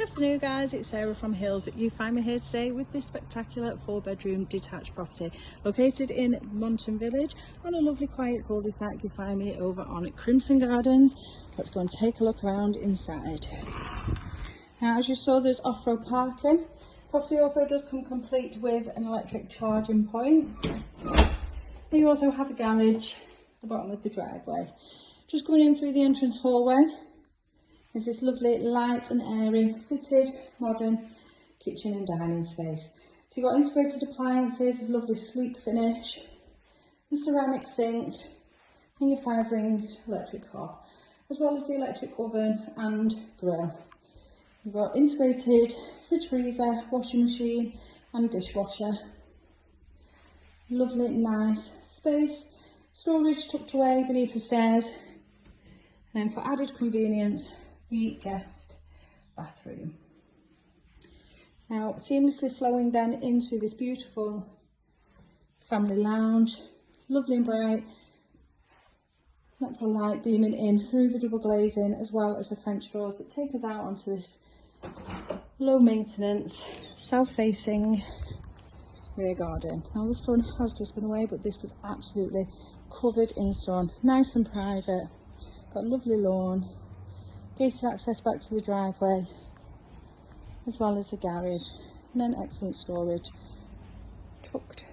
afternoon guys, it's Sarah from Hills. You find me here today with this spectacular 4-bedroom detached property located in Monton Village on a lovely quiet cul-de-sac. You find me over on Crimson Gardens. Let's go and take a look around inside. Now, as you saw, there's off-road parking. Property also does come complete with an electric charging point. And you also have a garage at the bottom of the driveway. Just going in through the entrance hallway, there's this lovely light and airy fitted modern kitchen and dining space. So you've got integrated appliances, a lovely sleek finish, the ceramic sink and your 5-ring electric hob, as well as the electric oven and grill. You've got integrated fridge, freezer, washing machine and dishwasher. Lovely nice space, storage tucked away beneath the stairs, and then for added convenience, the guest bathroom. Now, seamlessly flowing then into this beautiful family lounge, lovely and bright, natural light beaming in through the double glazing, as well as the French doors that take us out onto this low maintenance, south-facing rear garden. Now the sun has just gone away, but this was absolutely covered in sun, nice and private. Got a lovely lawn, gated access back to the driveway, as well as the garage, and then excellent storage tucked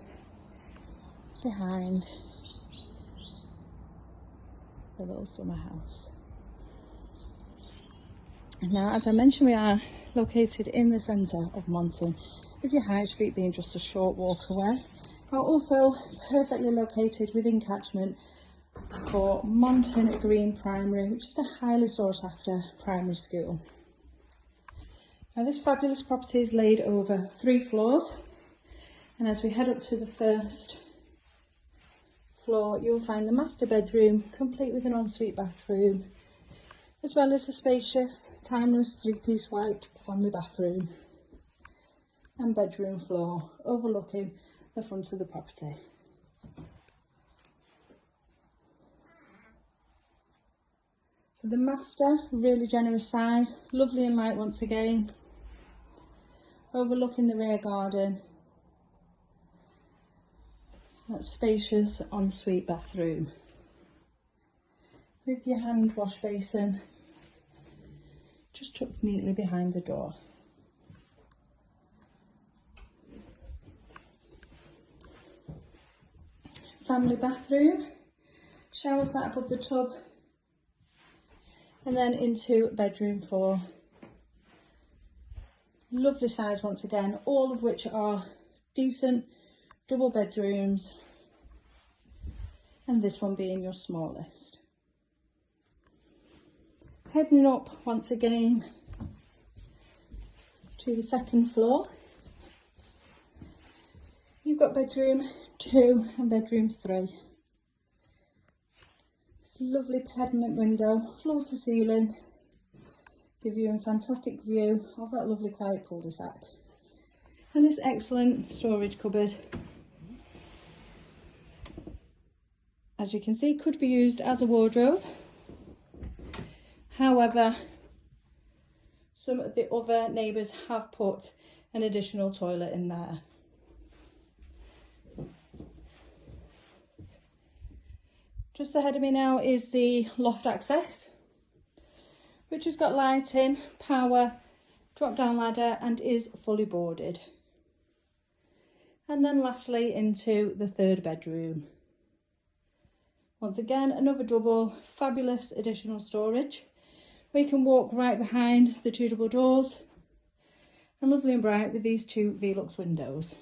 behind the little summer house. And now, as I mentioned, we are located in the centre of Monton, with your high street being just a short walk away. We're also perfectly located within catchment for Monton Green Primary, which is a highly sought after primary school. Now, this fabulous property is laid over 3 floors, and as we head up to the first floor, you'll find the master bedroom complete with an ensuite bathroom, as well as the spacious timeless 3-piece white family bathroom and bedroom floor overlooking the front of the property. So the master, really generous size, lovely and light once again, overlooking the rear garden. That spacious ensuite bathroom with your hand wash basin just tucked neatly behind the door. Family bathroom, shower set above the tub, and then into bedroom 4. Lovely size once again, all of which are decent double bedrooms, and this one being your smallest. Heading up once again to the second floor, you've got bedroom 2 and bedroom 3. Lovely pediment window, floor to ceiling, give you a fantastic view of that lovely quiet cul-de-sac, and this excellent storage cupboard, as you can see, could be used as a wardrobe. However, some of the other neighbours have put an additional toilet in there. Just ahead of me now is the loft access, which has got lighting, power, drop-down ladder and is fully boarded. And then lastly into the 3rd bedroom. Once again, another double, fabulous additional storage. We can walk right behind the 2 double doors, and lovely and bright with these 2 Velux windows.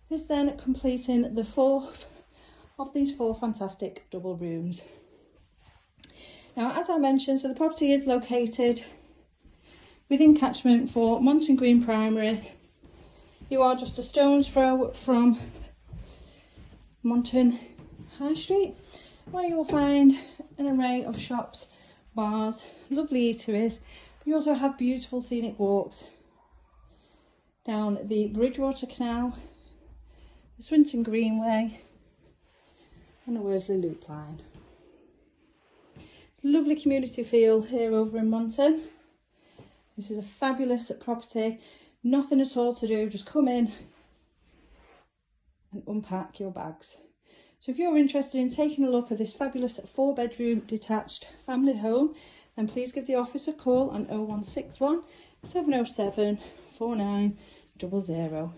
This then completing the 4th of these 4 fantastic double rooms. Now, as I mentioned, so the property is located within catchment for Monton Green Primary. You are just a stone's throw from Monton High Street, where you'll find an array of shops, bars, lovely eateries. But you also have beautiful scenic walks down the Bridgewater Canal, the Swinton Greenway and the Worsley Loop Line. Lovely community feel here over in Monton. This is a fabulous property. Nothing at all to do, just come in and unpack your bags. So if you're interested in taking a look at this fabulous 4-bedroom detached family home, then please give the office a call on 0161 707 4900.